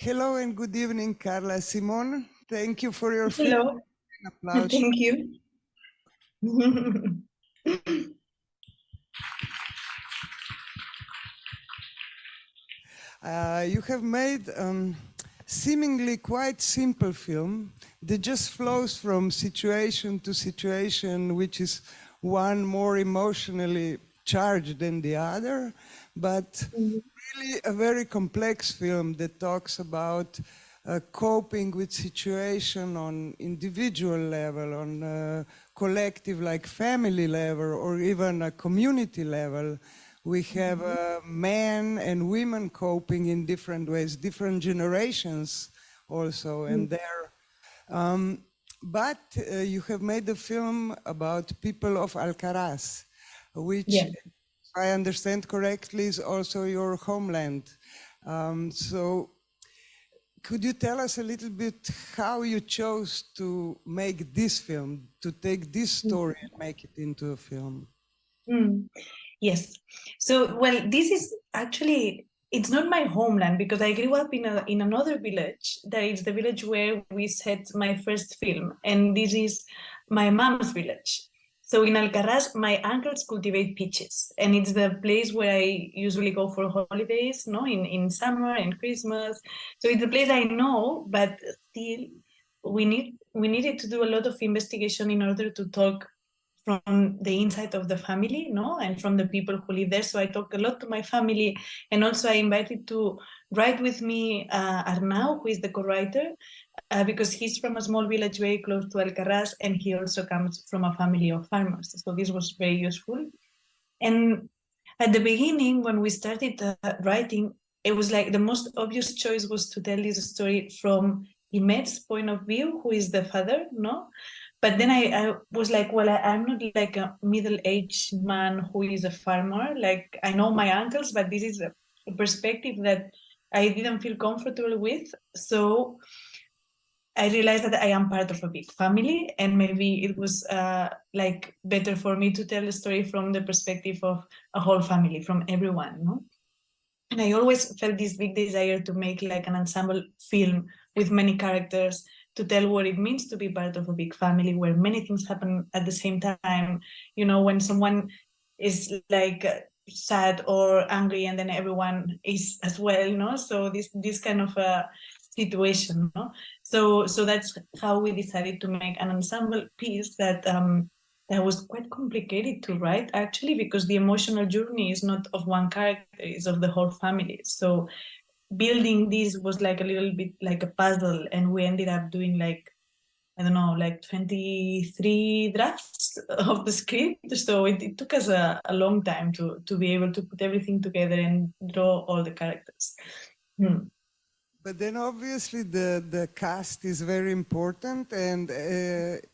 Hello and good evening, Carla Simón. Thank you for your Hello. Applause. Thank you. You have made seemingly quite simple film that just flows from situation to situation, which is one more emotionally charged than the other, but really a very complex film that talks about coping with situation on individual level, on collective like family level, or even a community level. We have men and women coping in different ways, different generations also, and there. But you have made a film about people of Alcarràs, which, if I understand correctly, is also your homeland. So could you tell us a little bit how you chose to make this film, to take this story and make it into a film? Yes. So, well, this is actually, it's not my homeland because I grew up in another village. That is the village where we set my first film. And this is my mom's village. So in Alcarràs, my uncles cultivate peaches. And it's the place where I usually go for holidays, no, in summer and Christmas. So it's a place I know, but still we needed to do a lot of investigation in order to talk from the inside of the family, no, and from the people who live there. So I talked a lot to my family, and also I invited to write with me Arnau, who is the co-writer, because he's from a small village very close to Alcarràs, and he also comes from a family of farmers. So this was very useful. And at the beginning, when we started writing, it was like the most obvious choice was to tell this story from Imet's point of view, who is the father, no? But then I was like, well, I'm not like a middle-aged man who is a farmer. Like, I know my uncles, but this is a perspective that I didn't feel comfortable with. So I realized that I am part of a big family, and maybe it was like better for me to tell the story from the perspective of a whole family, from everyone, no? And I always felt this big desire to make like an ensemble film with many characters, to tell what it means to be part of a big family where many things happen at the same time. You know, when someone is like sad or angry, and then everyone is as well, no? So this kind of a situation, no? So that's how we decided to make an ensemble piece that that was quite complicated to write, actually, because the emotional journey is not of one character, it's of the whole family. So building this was like a little bit like a puzzle, and we ended up doing like, I don't know, like 23 drafts of the script. So it took us a long time to be able to put everything together and draw all the characters. But then obviously the cast is very important, and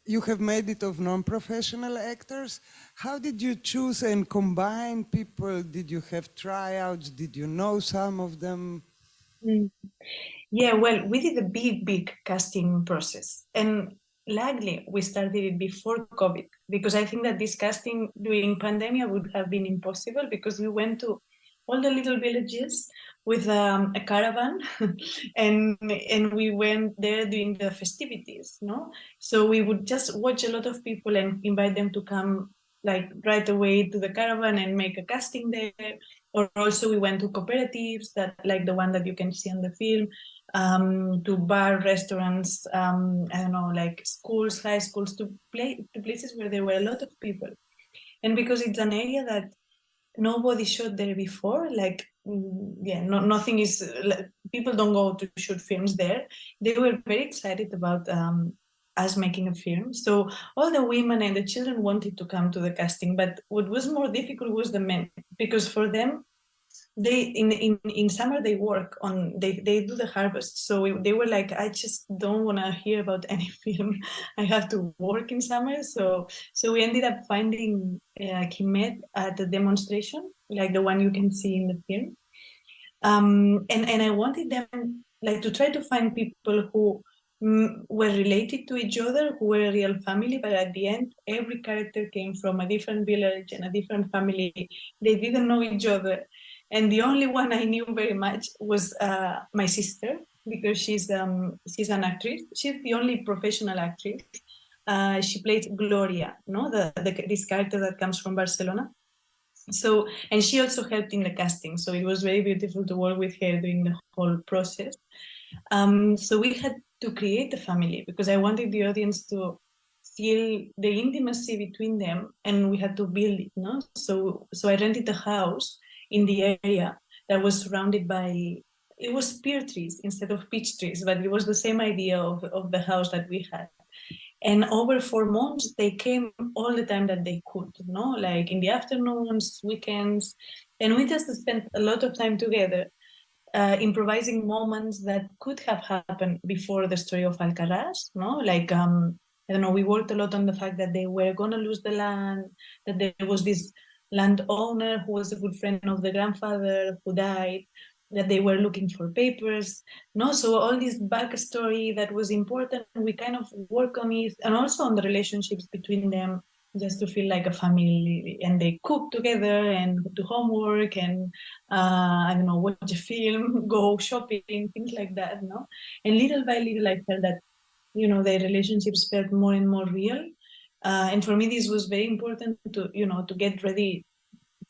you have made it of non-professional actors. How did you choose and combine people? Did you have tryouts? Did you know some of them? Yeah, well, we did a big casting process. And luckily, we started it before COVID, because I think that this casting during pandemic would have been impossible, because we went to all the little villages with a caravan and we went there during the festivities, no? So we would just watch a lot of people and invite them to come like right away to the caravan and make a casting there. Or also we went to cooperatives, that like the one that you can see on the film, to bar, restaurants, I don't know, like schools, high schools, to places where there were a lot of people. And because it's an area that nobody shot there before, like, nothing is, like, people don't go to shoot films there. They were very excited about us making a film. So all the women and the children wanted to come to the casting, but what was more difficult was the men, because for them, they in summer they work on, they do the harvest. So they were like, I just don't want to hear about any film. I have to work in summer. So we ended up finding Kimet at the demonstration, like the one you can see in the film. And I wanted them like to try to find people who were related to each other, who were a real family, but at the end, every character came from a different village and a different family. They didn't know each other. And the only one I knew very much was my sister, because she's an actress. She's the only professional actress. She plays Gloria, no, this character that comes from Barcelona. So, and she also helped in the casting. So it was very beautiful to work with her during the whole process. So we had to create a family because I wanted the audience to feel the intimacy between them, and we had to build it. No, so I rented a house in the area that was surrounded by. It was pear trees instead of peach trees, but it was the same idea of the house that we had. And over 4 months, they came all the time that they could, no, like in the afternoons, weekends, and we just spent a lot of time together. Improvising moments that could have happened before the story of Alcarràs, no? Like, I don't know, we worked a lot on the fact that they were going to lose the land, that there was this landowner who was a good friend of the grandfather who died, that they were looking for papers, no? So all this backstory that was important, we kind of work on it, and also on the relationships between them, just to feel like a family, and they cook together and do homework and I don't know, watch a film, go shopping, things like that, no? And little by little, I felt that, you know, their relationships felt more and more real. And for me, this was very important to, you know, to get ready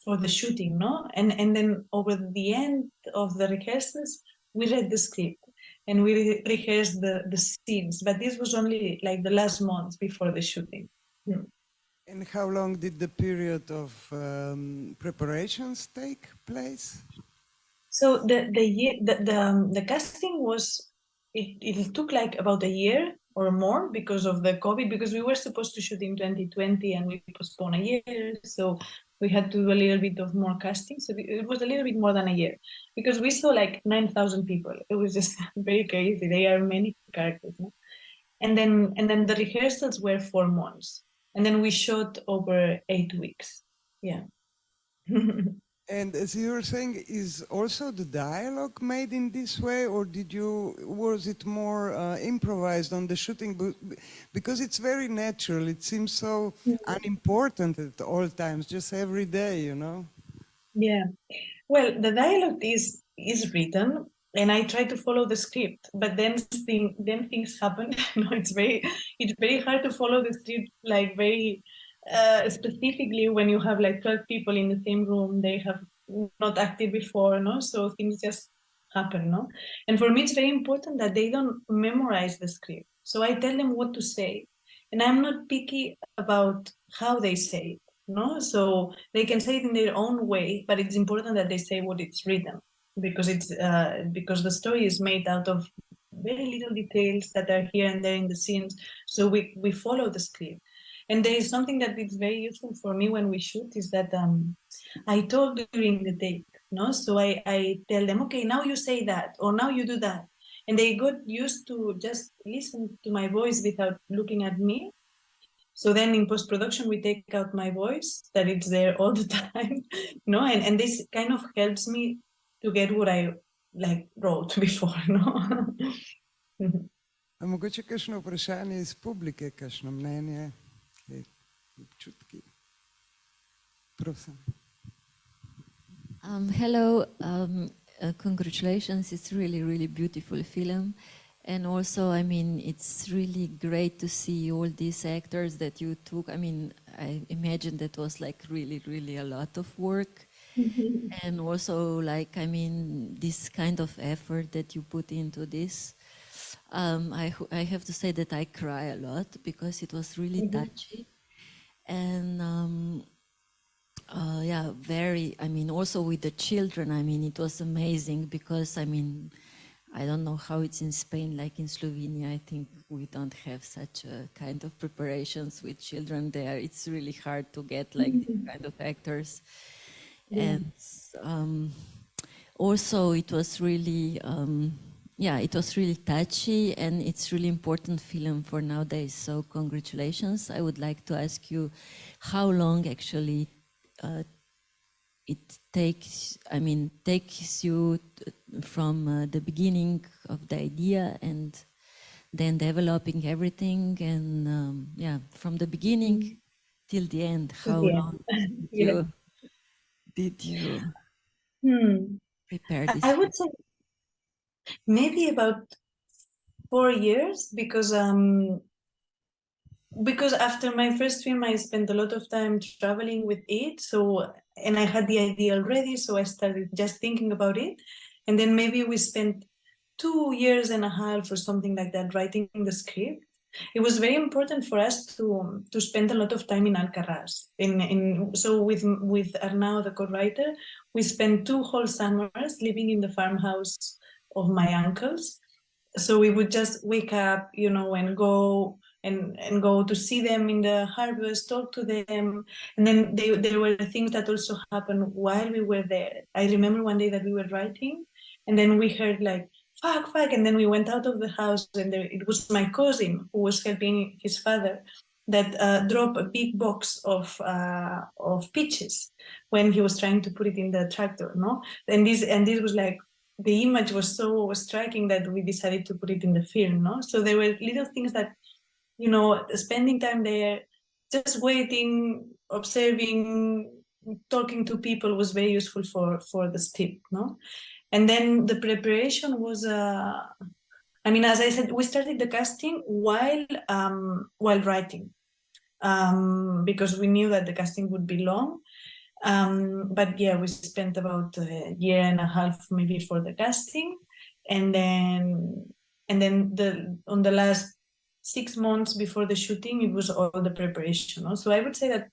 for the shooting, no? And then over the end of the rehearsals, we read the script and we rehearsed the scenes, but this was only like the last month before the shooting. And how long did the period of preparations take place? So the casting was, it took like about a year or more because of the COVID, because we were supposed to shoot in 2020 and we postponed a year. So we had to do a little bit of more casting. So it was a little bit more than a year because we saw like 9,000 people. It was just very crazy. There are many characters. No? And then the rehearsals were 4 months. And then we shot over 8 weeks. Yeah. And as you were saying, is also the dialogue made in this way, or was it more improvised on the shooting? Because it's very natural. It seems so unimportant at all times, just every day, you know? Yeah. Well, the dialogue is written, and I try to follow the script, but then things happen. No, it's very hard to follow the script like very specifically when you have like 12 people in the same room. They have not acted before, no, so things just happen, no. And for me, it's very important that they don't memorize the script. So I tell them what to say, and I'm not picky about how they say it. No, so they can say it in their own way, but it's important that they say what it's written, because because the story is made out of very little details that are here and there in the scenes. So we follow the script, and there is something that is very useful for me when we shoot is that I talk during the take, no. So I tell them, okay, now you say that, or now you do that, and they got used to just listen to my voice without looking at me. So then in post-production, we take out my voice, that it's there all the time, no? And this kind of helps me to get what I like wrote before, no? A mogoče kakšno vprašanje iz publike, kakšno mnenje? Občutki. Prosim. Hello, congratulations, it's really beautiful film. And also, I mean, it's really great to see all these actors that you took. I mean, I imagine that was like really a lot of work. And also, like, I mean, this kind of effort that you put into this. I have to say that I cry a lot because it was really touchy. And yeah, I mean, also with the children, I mean, it was amazing because, I mean, I don't know how it's in Spain, like in Slovenia, I think we don't have such a kind of preparations with children there. It's really hard to get like these kind of actors. Yeah. And also it was really, yeah, it was really touchy, and it's really important film for nowadays. So congratulations. I would like to ask you how long actually it takes, I mean, takes you from the beginning of the idea and then developing everything, and yeah, from the beginning till the end, how long did you prepare this? I would say Maybe about 4 years, because after my first film, I spent a lot of time traveling with it. So, and I had the idea already, so I started just thinking about it. And then maybe we spent 2.5 years or something like that writing the script. It was very important for us to spend a lot of time in Alcarràs. So with Arnau, the co-writer, we spent 2 whole summers living in the farmhouse of my uncles. So we would just wake up, you know, and go to see them in the harvest, talk to them. And then there were things that also happened while we were there. I remember one day that we were writing, and then we heard like, fuck, and then we went out of the house, and it was my cousin who was helping his father that dropped a big box of peaches when he was trying to put it in the tractor, no? And this was like, the image was so striking that we decided to put it in the film, no? So there were little things that, you know, spending time there, just waiting, observing, talking to people was very useful for the script, no? And then the preparation was, I mean, as I said, we started the casting while writing, because we knew that the casting would be long. But yeah, we spent about 1.5 years maybe for the casting, and then on the last 6 months before the shooting, it was all the preparation. No? So I would say that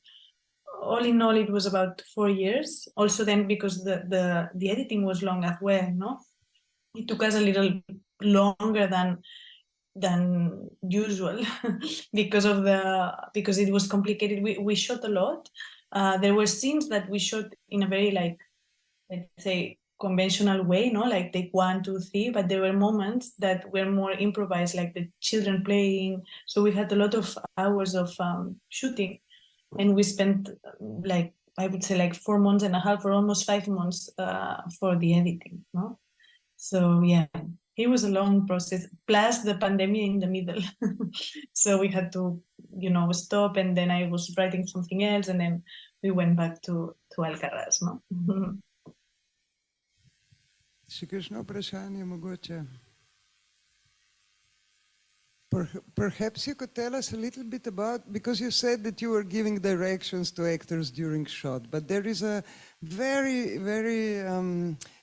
all in all, it was about 4 years. Also, then because the editing was long as well, no, it took us a little longer than usual because it was complicated. We shot a lot. There were scenes that we shot in a very, like, let's say, conventional way, no, like take 1, 2, 3, but there were moments that were more improvised, like the children playing. So we had a lot of hours of shooting, and we spent like, I would say, like 4.5 months or almost 5 months for the editing, no? So yeah, it was a long process, plus the pandemic in the middle. So we had to, you know, stop, and then I was writing something else, and then we went back to Alcarràs, no? Še kakšno vprašanje mogoče? Perhaps you could tell us a little bit about, because you said that you were giving directions to actors during shot, but there is a very, very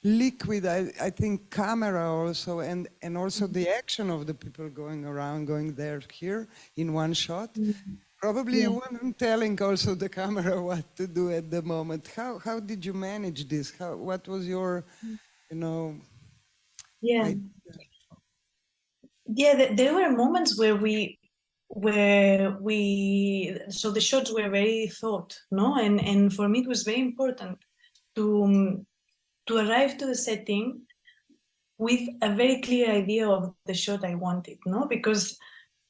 liquid, I think, camera also, and also the action of the people going around, going there, here, in one shot. Probably you weren't telling also the camera what to do at the moment. How did you manage this? What was your, you know... Yeah. Yeah, there were moments where so the shots were very thought, no? And for me, it was very important to arrive to the setting with a very clear idea of the shot I wanted, no? Because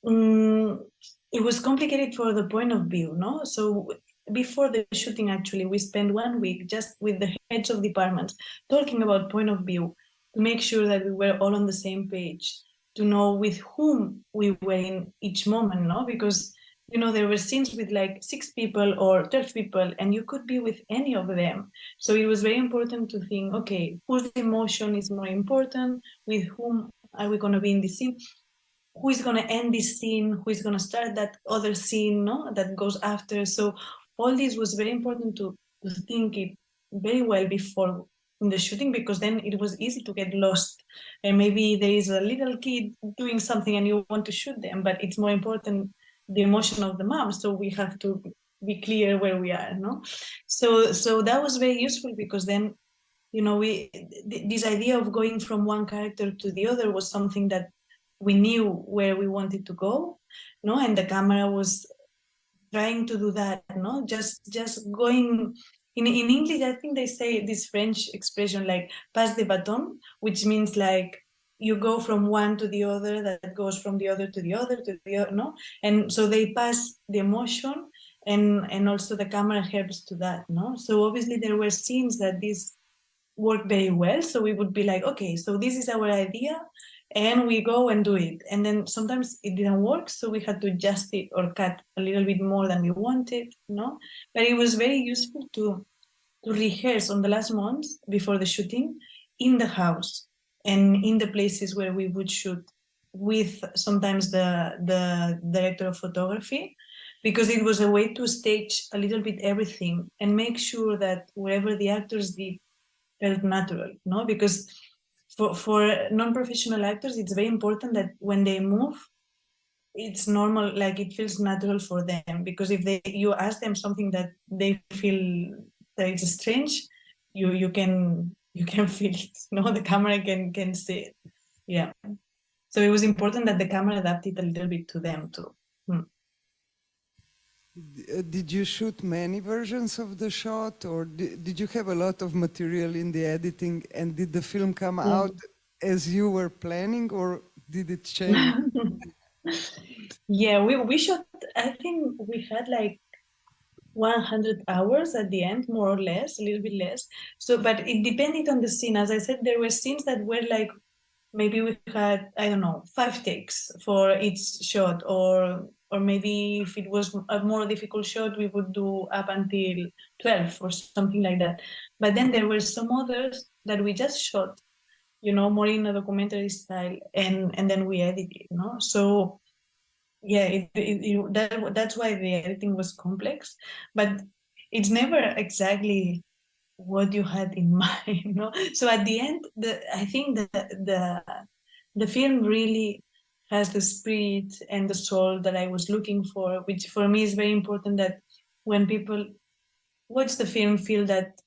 it was complicated for the point of view, no? So before the shooting, actually, we spent 1 week just with the heads of departments talking about point of view to make sure that we were all on the same page, to know with whom we were in each moment, no? Because, you know, there were scenes with like 6 people or 12 people, and you could be with any of them. So it was very important to think, okay, whose emotion is more important? With whom are we going to be in this scene? Who is going to end this scene? Who is going to start that other scene, no? That goes after. So all this was very important to think it very well before in the shooting, because then it was easy to get lost. And maybe there is a little kid doing something and you want to shoot them, but it's more important the emotion of the mom. So we have to be clear where we are, no? So that was very useful, because then, you know, this idea of going from one character to the other was something that we knew where we wanted to go, no? And the camera was trying to do that, no? Just going. In English, I think they say this French expression like pass the baton, which means like you go from one to the other, that goes from the other to the other to the other, no? And so they pass the emotion, and also the camera helps to that, no? So obviously there were scenes that this worked very well. So we would be like, okay, so this is our idea, and we go and do it. And then sometimes it didn't work, so we had to adjust it or cut a little bit more than we wanted, no? But it was very useful to rehearse on the last month before the shooting in the house. and in the places where we would shoot, with sometimes the director of photography, because it was a way to stage a little bit everything and make sure that whatever the actors did felt natural, no? Because for non-professional actors, it's very important that when they move, it's normal, like it feels natural for them. Because if you ask them something that they feel that it's strange, you can feel it, no? The camera can see it. Yeah. So it was important that the camera adapted a little bit to them too. Did you shoot many versions of the shot, or did you have a lot of material in the editing, and did the film come out as you were planning, or did it change? Yeah, we shot, I think we had like 100 hours at the end, more or less, a little bit less. So, but it depended on the scene. As I said, there were scenes that were like, maybe we had, I don't know, 5 takes for each shot, or maybe if it was a more difficult shot, we would do up until 12 or something like that. But then there were some others that we just shot, you know, more in a documentary style, and then we edited, you know. So yeah, that's why the editing was complex, but it's never exactly what you had in mind, you know. So at the end, I think the film really has the spirit and the soul that I was looking for, which for me is very important, that when people watch the film, feel that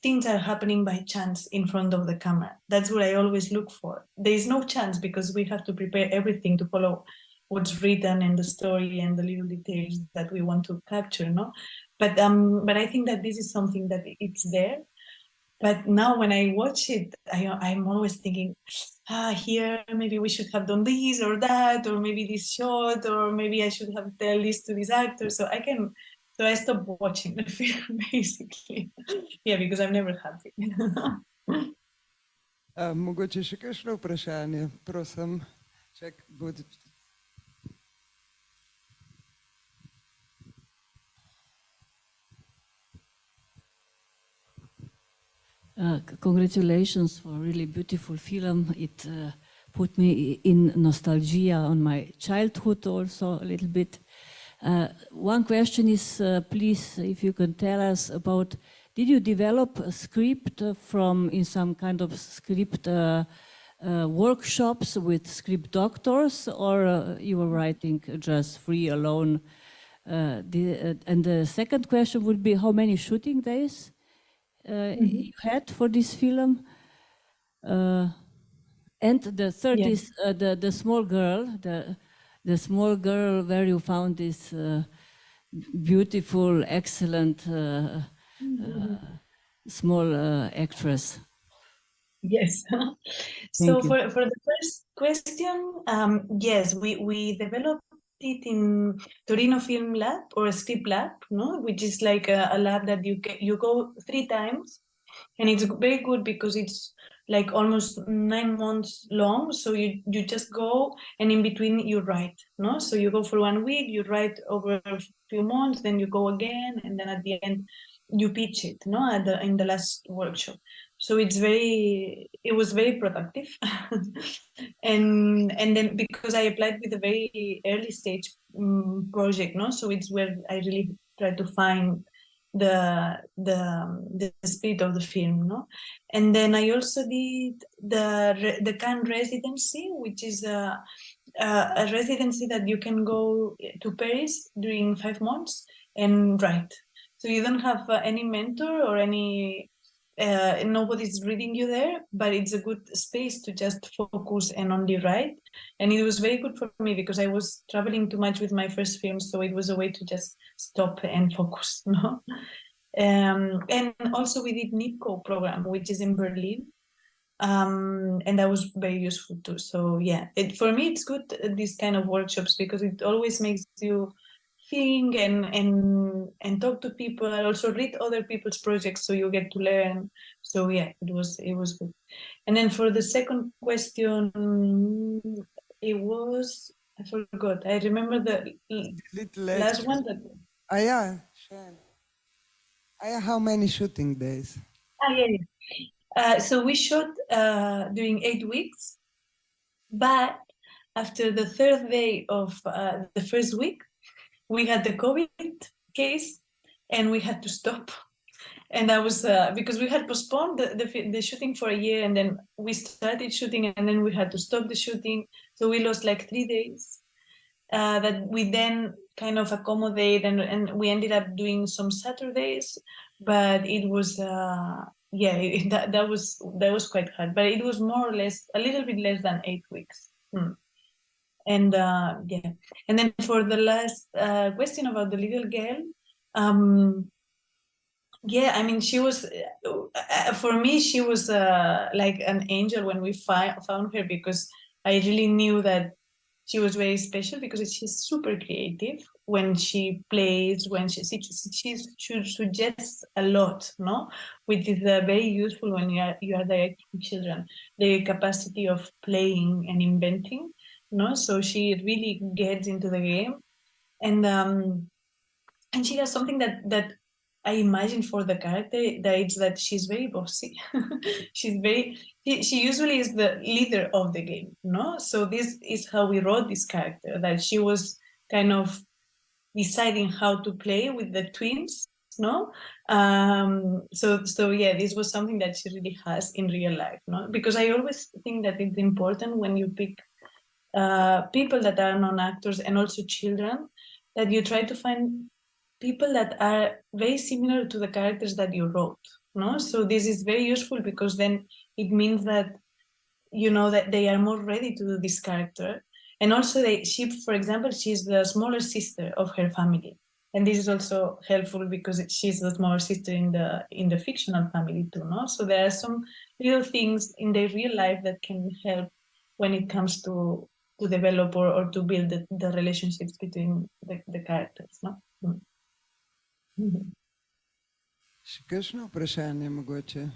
things are happening by chance in front of the camera. That's what I always look for. There is no chance, because we have to prepare everything to follow what's written and the story and the little details that we want to capture, no? But I think that this is something that it's there. But now when I watch it, I'm always thinking, here maybe we should have done this or that, or maybe this shot, or maybe I should have told this to this actor. So I stopped watching the film basically. Yeah, because I'm never happy. Mogoče še kakšno vprašanje, prosim. Čak, Congratulations for a really beautiful film. It put me in nostalgia on my childhood also a little bit. One question is, please, if you can tell us about, did you develop a script in some kind of script workshops with script doctors, or you were writing just free alone? And the second question would be, how many shooting days you had for this film? And the third is the small girl, the small girl where you found this beautiful, excellent small actress. Yes. So for the first question, yes, we developed it in Torino Film Lab, or a script lab, no, which is like a lab that you go 3 times, and it's very good because it's like almost 9 months long. So you just go, and in between you write, no? So you go for 1 week, you write over a few months, then you go again, and then at the end you pitch it, no? In the last workshop. So it was very productive. and then because I applied with a very early stage project, no? So it's where I really try to find the spirit of the film, no? And then I also did the Cannes residency, which is a residency that you can go to Paris during 5 months and write. So you don't have any mentor or any nobody's reading you there, but it's a good space to just focus and only write. And it was very good for me because I was traveling too much with my first film, so it was a way to just stop and focus, no? And also we did NIPCO program, which is in Berlin, and that was very useful too. So yeah, for me it's good, these kind of workshops, because it always makes you think and talk to people, and also read other people's projects, so you get to learn. So yeah, it was good. And then for the second question, it was, I forgot. I remember the last one. Yeah, sure. How many shooting days? Yeah. So we shot during 8 weeks, but after the third day of the first week, we had the COVID case and we had to stop. And that was because we had postponed the shooting for a year, and then we started shooting, and then we had to stop the shooting. So we lost like 3 days that we then kind of accommodate, and we ended up doing some Saturdays, but it was that was quite hard, but it was more or less a little bit less than 8 weeks. And yeah, and then for the last question about the little girl, yeah, I mean, she was for me, she was like an angel when we found her, because I really knew that she was very special, because she's super creative when she plays, when she suggests a lot, no, which is very useful when you are directing children, the capacity of playing and inventing, no. So she really gets into the game, and she has something that I imagine for the character, that it's that she's very bossy. She usually is the leader of the game, no? So this is how we wrote this character, that she was kind of deciding how to play with the twins, no? So yeah, this was something that she really has in real life, no? Because I always think that it's important when you pick people that are non-actors and also children, that you try to find people that are very similar to the characters that you wrote, no? So this is very useful, because then it means that you know that they are more ready to do this character. And also she, for example, she's the smaller sister of her family, and this is also helpful because she's the smaller sister in the fictional family too, no? So there are some little things in their real life that can help when it comes to develop or to build the relationships between the characters, no? Še kakšno vprašanje mogoče?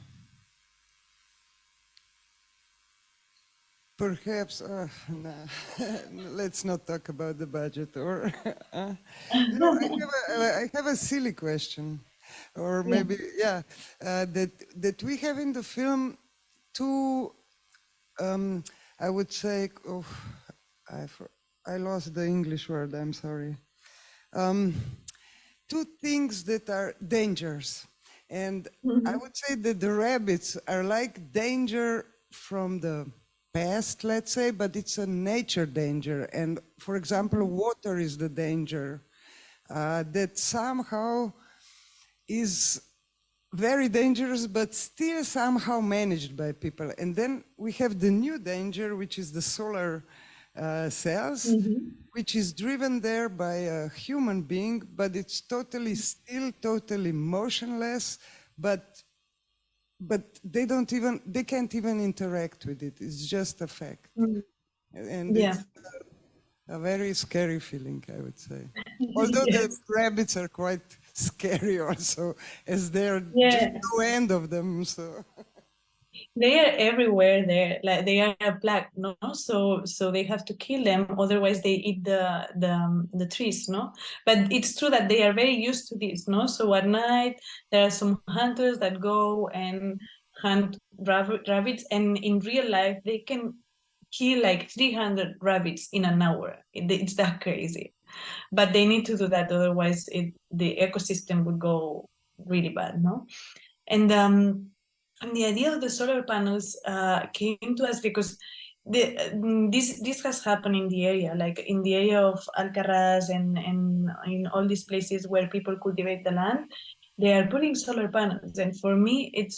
Perhaps, no, let's not talk about the budget. Or no, I have a silly question, or maybe that we have in the film two. I would say, I lost the English word. I'm sorry. Two things that are dangers, and I would say that the rabbits are like danger from the past, let's say, but it's a nature danger. And for example, water is the danger that somehow is very dangerous, but still somehow managed by people. And then we have the new danger, which is the solar cells, which is driven there by a human being, but it's still totally motionless, but they can't even interact with it. It's just a fact. And it's a very scary feeling, I would say. Although the rabbits are quite scary also, as they're just no end of them. So they are everywhere there, like they are a plague, no? So they have to kill them, otherwise they eat the trees, no? But it's true that they are very used to this, no? So at night there are some hunters that go and hunt rabbits, and in real life they can kill like 300 rabbits in an hour. It's that crazy, but they need to do that, otherwise the ecosystem would go really bad, no? And the idea of the solar panels came to us because this has happened in the area, like in the area of Alcarràs and in all these places where people cultivate the land, they are putting solar panels. And for me, it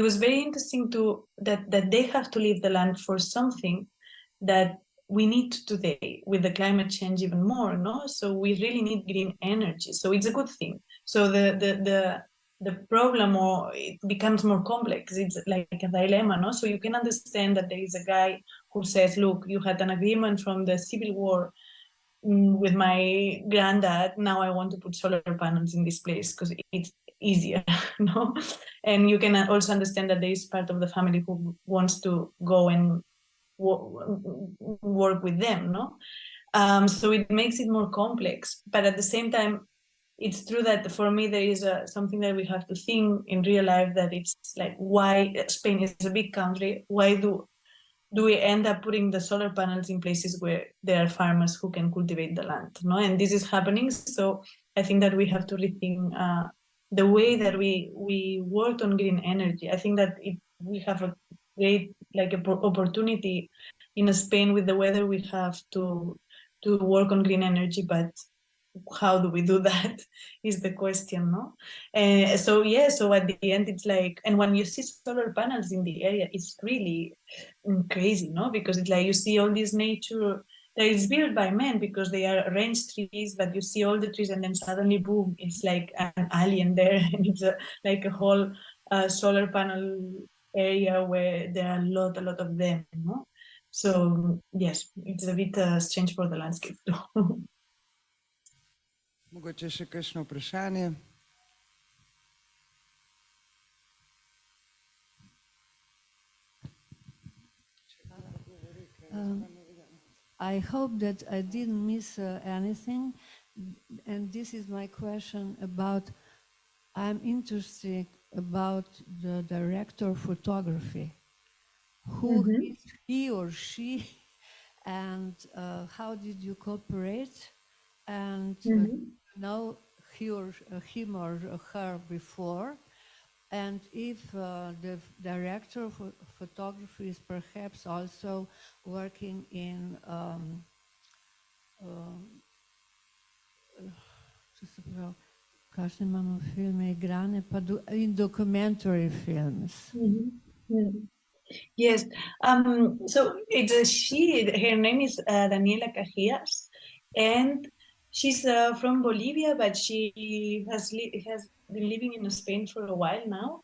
was very interesting that they have to leave the land for something that we need today with the climate change even more, no? So we really need green energy. So it's a good thing. So the problem, or it becomes more complex. It's like a dilemma, no? So you can understand that there is a guy who says, look, you had an agreement from the Civil War with my granddad. Now I want to put solar panels in this place because it's easier, no? And you can also understand that there is part of the family who wants to go and work with them, no? So it makes it more complex, but at the same time, it's true that for me there is something that we have to think in real life, that it's like, why Spain is a big country, why do we end up putting the solar panels in places where there are farmers who can cultivate the land, no? And this is happening. So I think that we have to rethink the way that we worked on green energy. I think that we have a great opportunity in Spain with the weather we have to work on green energy, but how do we do that is the question, no? So at the end it's like, and when you see solar panels in the area, it's really crazy, no? Because it's like you see all this nature that is built by men because they are arranged trees, but you see all the trees and then suddenly boom, it's like an alien there, and it's like a whole solar panel area where there are a lot of them, no? So yes, it's a bit strange for the landscape too. Mogoče še kakšno vprašanje? I hope that I didn't miss anything, and this is my question about, I'm interested about the director of photography. Who is he or she, and how did you cooperate? And know him or her before, and if the director of photography is perhaps also working in in documentary films. Yes. So it's a she. Her name is Daniela Cajias, and she's from Bolivia, but she has been living in Spain for a while now.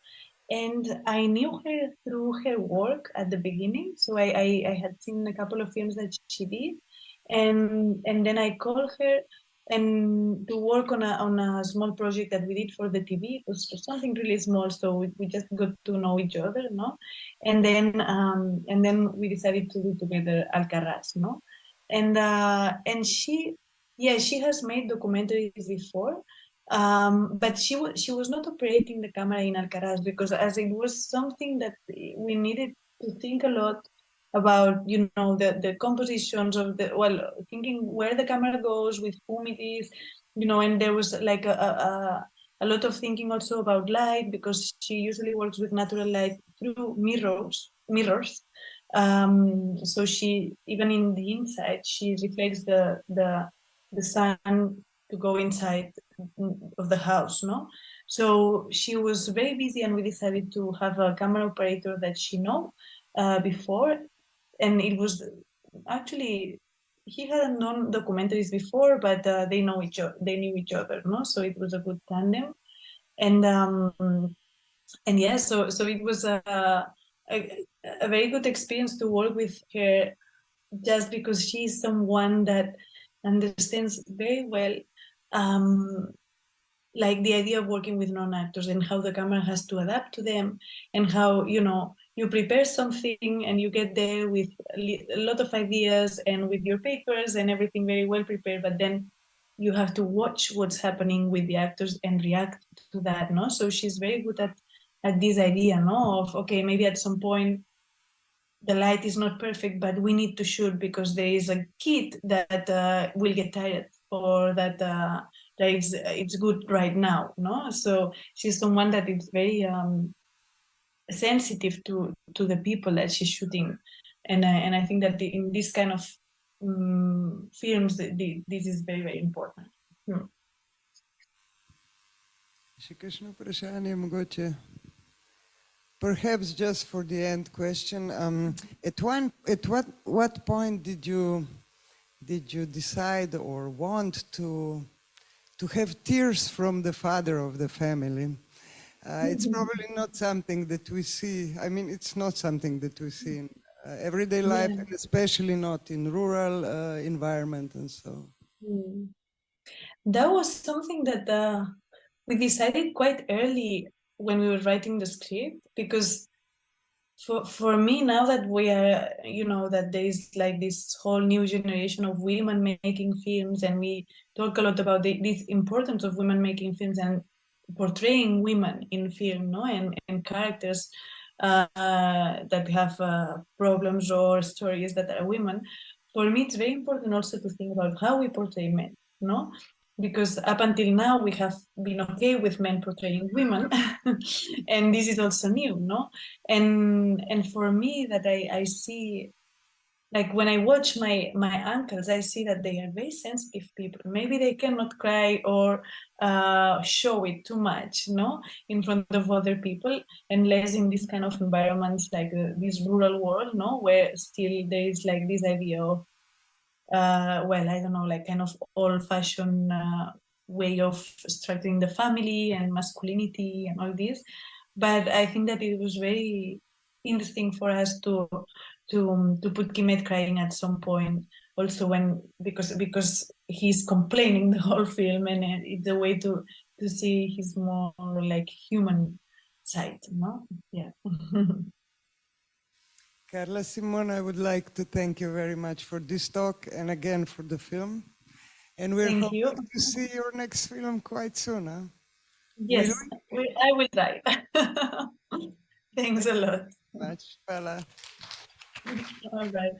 And I knew her through her work at the beginning. So I had seen a couple of films that she did, and then I called her and to work on a small project that we did for the TV. It was something really small, so we just got to know each other, no? And then we decided to do together Alcarràs, no? And she has made documentaries before, but she was not operating the camera in Alcarràs because as it was something that we needed to think a lot about, the compositions of thinking where the camera goes, with whom it is, and there was like a lot of thinking also about light, because she usually works with natural light through mirrors. So she, even in the inside, she reflects the sun to go inside of the house, no? So she was very busy, and we decided to have a camera operator that she know before. And it was actually, he hadn't known documentaries before, but they knew each other, no? So it was a good tandem, and yeah, so it was a very good experience to work with her, just because she's someone that understands very well, like the idea of working with non-actors and how the camera has to adapt to them, and how you prepare something and you get there with a lot of ideas and with your papers and everything very well prepared, but then you have to watch what's happening with the actors and react to that, no? So she's very good at this idea, no? Of, okay, maybe at some point the light is not perfect, but we need to shoot because there is a kid that will get tired, or that it's good right now, no? So she's someone that is very sensitive to the people that she's shooting, and I think that in this kind of films, this is very, very important. Še kakšno vprašanje mogoče? Perhaps just for the end question, at what point did you decide or want to have tears from the father of the family? It's probably not something that we see. I mean, it's not something that we see in everyday life, and especially not in rural environment and so. That was something that we decided quite early when we were writing the script, because For me, now that we are, you know, that there is like this whole new generation of women making films, and we talk a lot about this importance of women making films and portraying women in film, no, and characters that have problems or stories that are women. For me, it's very important also to think about how we portray men, no, because up until now we have been okay with men portraying women, and this is also new, no. And for me, that I see, like when I watch my uncles, I see that they are very sensitive people. Maybe they cannot cry or show it too much, no, in front of other people, and less in this kind of environments like this rural world, no, where still there is like this idea of well, I don't know, like kind of old-fashioned way of structuring the family and masculinity and all this. But I think that it was very interesting for us to put Kimet crying at some point, also when because he's complaining the whole film, and it's a way to see his more like human side, no? Yeah. Carla Simón, I would like to thank you very much for this talk and again for the film. And we're Thank hoping you. to see your next film quite soon, huh? Yes, I will try. Thanks a lot. Much, Bella. All right.